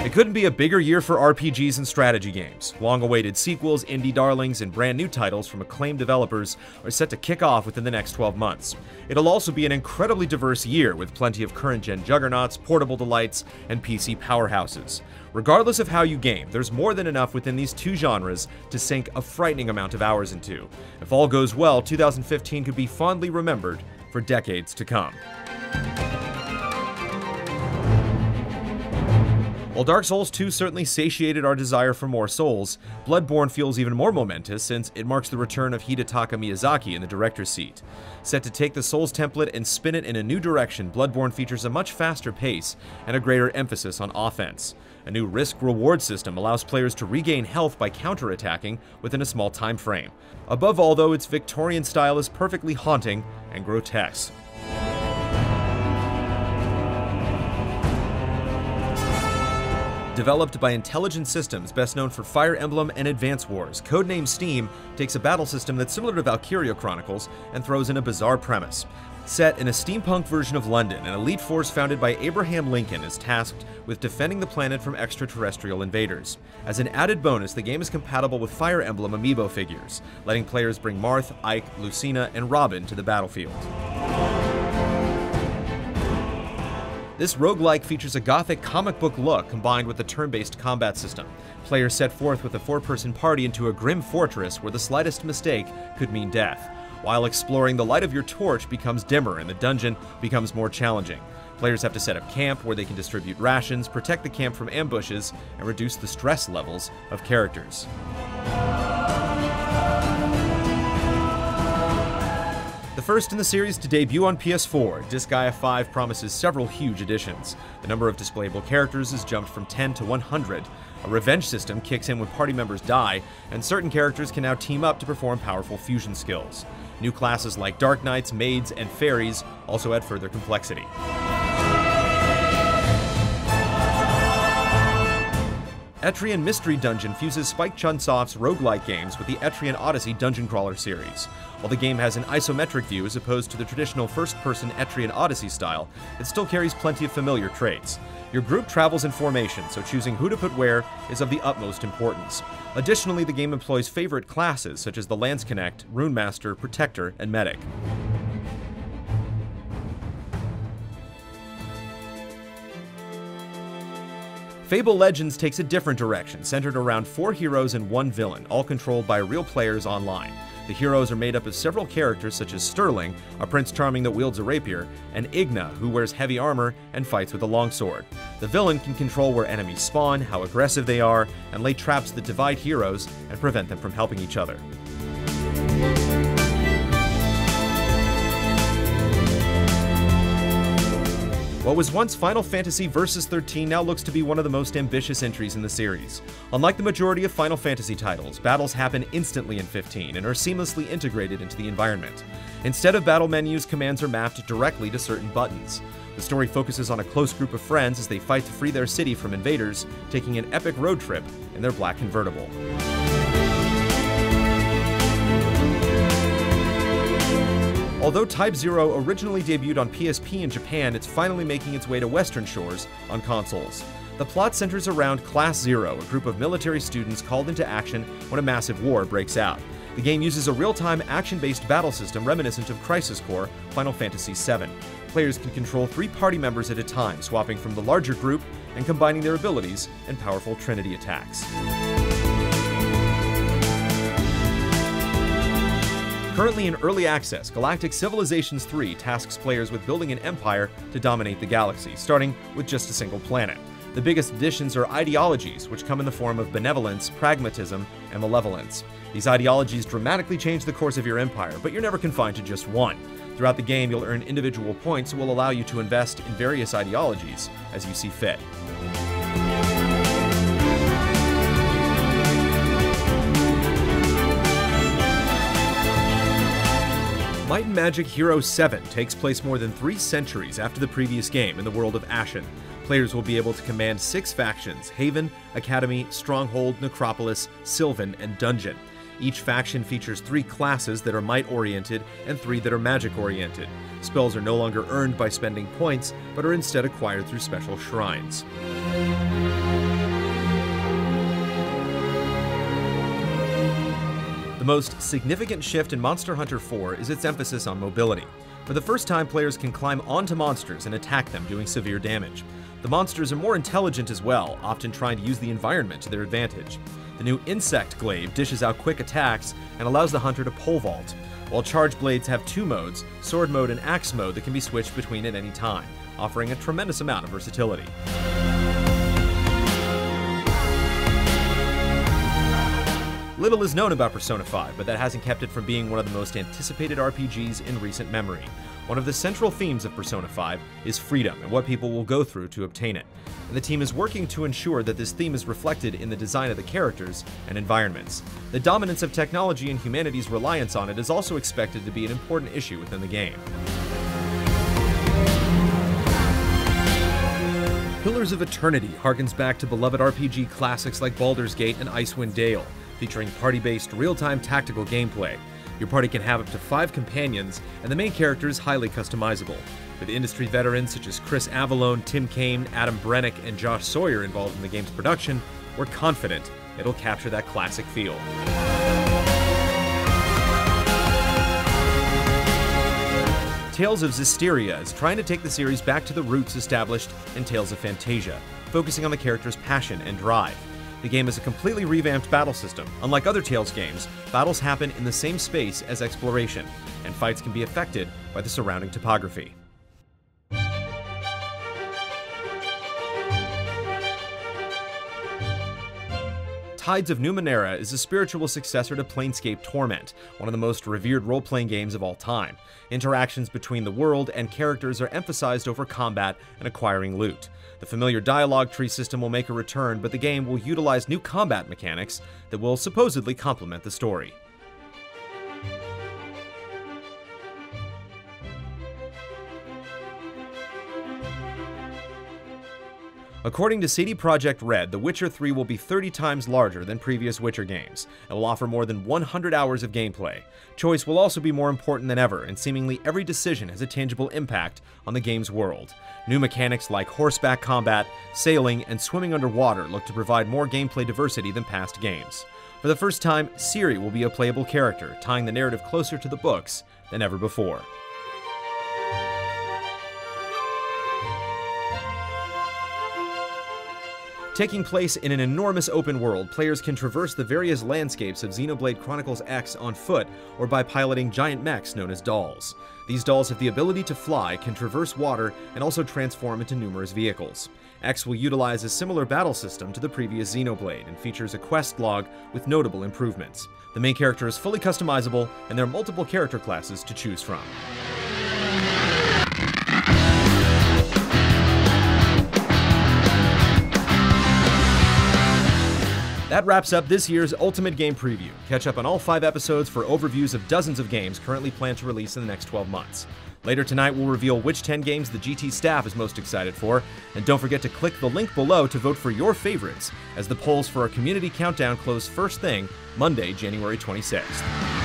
It couldn't be a bigger year for RPGs and strategy games. Long-awaited sequels, indie darlings, and brand new titles from acclaimed developers are set to kick off within the next 12 months. It'll also be an incredibly diverse year with plenty of current-gen juggernauts, portable delights, and PC powerhouses. Regardless of how you game, there's more than enough within these two genres to sink a frightening amount of hours into. If all goes well, 2015 could be fondly remembered for decades to come. While Dark Souls 2 certainly satiated our desire for more Souls, Bloodborne feels even more momentous since it marks the return of Hidetaka Miyazaki in the director's seat. Set to take the Souls template and spin it in a new direction, Bloodborne features a much faster pace and a greater emphasis on offense. A new risk-reward system allows players to regain health by counterattacking within a small time frame. Above all, though, its Victorian style is perfectly haunting and grotesque. Developed by Intelligent Systems, best known for Fire Emblem and Advance Wars, codenamed Steam takes a battle system that's similar to Valkyria Chronicles and throws in a bizarre premise. Set in a steampunk version of London, an elite force founded by Abraham Lincoln is tasked with defending the planet from extraterrestrial invaders. As an added bonus, the game is compatible with Fire Emblem amiibo figures, letting players bring Marth, Ike, Lucina, and Robin to the battlefield. This roguelike features a gothic comic book look combined with a turn-based combat system. Players set forth with a four-person party into a grim fortress where the slightest mistake could mean death. While exploring, the light of your torch becomes dimmer and the dungeon becomes more challenging. Players have to set up camp where they can distribute rations, protect the camp from ambushes, and reduce the stress levels of characters. The first in the series to debut on PS4, Disgaea 5 promises several huge additions. The number of displayable characters is jumped from 10 to 100. A revenge system kicks in when party members die, and certain characters can now team up to perform powerful fusion skills. New classes like Dark Knights, Maids, and Fairies also add further complexity. Etrian Mystery Dungeon fuses Spike Chunsoft's roguelike games with the Etrian Odyssey dungeon crawler series. While the game has an isometric view as opposed to the traditional first-person Etrian Odyssey style, it still carries plenty of familiar traits. Your group travels in formation, so choosing who to put where is of the utmost importance. Additionally, the game employs favorite classes such as the Lance-Connect, Rune Master, Protector, and Medic. Fable Legends takes a different direction, centered around 4 heroes and 1 villain, all controlled by real players online. The heroes are made up of several characters such as Sterling, a Prince Charming that wields a rapier, and Igna, who wears heavy armor and fights with a longsword. The villain can control where enemies spawn, how aggressive they are, and lay traps that divide heroes and prevent them from helping each other. What was once Final Fantasy Versus 13 now looks to be one of the most ambitious entries in the series. Unlike the majority of Final Fantasy titles, battles happen instantly in 15 and are seamlessly integrated into the environment. Instead of battle menus, commands are mapped directly to certain buttons. The story focuses on a close group of friends as they fight to free their city from invaders, taking an epic road trip in their black convertible. Although Type 0 originally debuted on PSP in Japan, it's finally making its way to Western shores on consoles. The plot centers around Class 0, a group of military students called into action when a massive war breaks out. The game uses a real-time action-based battle system reminiscent of Crisis Core Final Fantasy VII. Players can control 3 party members at a time, swapping from the larger group and combining their abilities and powerful Trinity attacks. Currently in early access, Galactic Civilizations 3 tasks players with building an empire to dominate the galaxy, starting with just a single planet. The biggest additions are ideologies, which come in the form of benevolence, pragmatism, and malevolence. These ideologies dramatically change the course of your empire, but you're never confined to just one. Throughout the game, you'll earn individual points that will allow you to invest in various ideologies as you see fit. Might & Magic Hero 7 takes place more than 3 centuries after the previous game in the world of Ashen. Players will be able to command 6 factions: Haven, Academy, Stronghold, Necropolis, Sylvan, and Dungeon. Each faction features 3 classes that are might-oriented and 3 that are magic-oriented. Spells are no longer earned by spending points, but are instead acquired through special shrines. most significant shift in Monster Hunter 4 is its emphasis on mobility. For the first time, players can climb onto monsters and attack them, doing severe damage. The monsters are more intelligent as well, often trying to use the environment to their advantage. The new Insect Glaive dishes out quick attacks and allows the hunter to pole vault, while Charge Blades have two modes, Sword Mode and Axe Mode, that can be switched between at any time, offering a tremendous amount of versatility. Little is known about Persona 5, but that hasn't kept it from being one of the most anticipated RPGs in recent memory. One of the central themes of Persona 5 is freedom and what people will go through to obtain it, and the team is working to ensure that this theme is reflected in the design of the characters and environments. The dominance of technology and humanity's reliance on it is also expected to be an important issue within the game. Pillars of Eternity harkens back to beloved RPG classics like Baldur's Gate and Icewind Dale, featuring party-based, real-time tactical gameplay. Your party can have up to 5 companions, and the main character is highly customizable. With industry veterans such as Chris Avallone, Tim Cain, Adam Brennick, and Josh Sawyer involved in the game's production, we're confident it'll capture that classic feel. Tales of Zestiria is trying to take the series back to the roots established in Tales of Phantasia, focusing on the character's passion and drive. The game is a completely revamped battle system. Unlike other Tales games, battles happen in the same space as exploration, and fights can be affected by the surrounding topography. Tides of Numenera is a spiritual successor to Planescape Torment, one of the most revered role-playing games of all time. Interactions between the world and characters are emphasized over combat and acquiring loot. The familiar dialogue tree system will make a return, but the game will utilize new combat mechanics that will supposedly complement the story. According to CD Projekt Red, The Witcher 3 will be 30 times larger than previous Witcher games, and will offer more than 100 hours of gameplay. Choice will also be more important than ever, and seemingly every decision has a tangible impact on the game's world. New mechanics like horseback combat, sailing, and swimming underwater look to provide more gameplay diversity than past games. For the first time, Ciri will be a playable character, tying the narrative closer to the books than ever before. Taking place in an enormous open world, players can traverse the various landscapes of Xenoblade Chronicles X on foot or by piloting giant mechs known as dolls. These dolls have the ability to fly, can traverse water, and also transform into numerous vehicles. X will utilize a similar battle system to the previous Xenoblade and features a quest log with notable improvements. The main character is fully customizable, and there are multiple character classes to choose from. That wraps up this year's Ultimate Game Preview. Catch up on all 5 episodes for overviews of dozens of games currently planned to release in the next 12 months. Later tonight, we'll reveal which 10 games the GT staff is most excited for, and don't forget to click the link below to vote for your favorites, as the polls for our community countdown close first thing Monday, January 26th.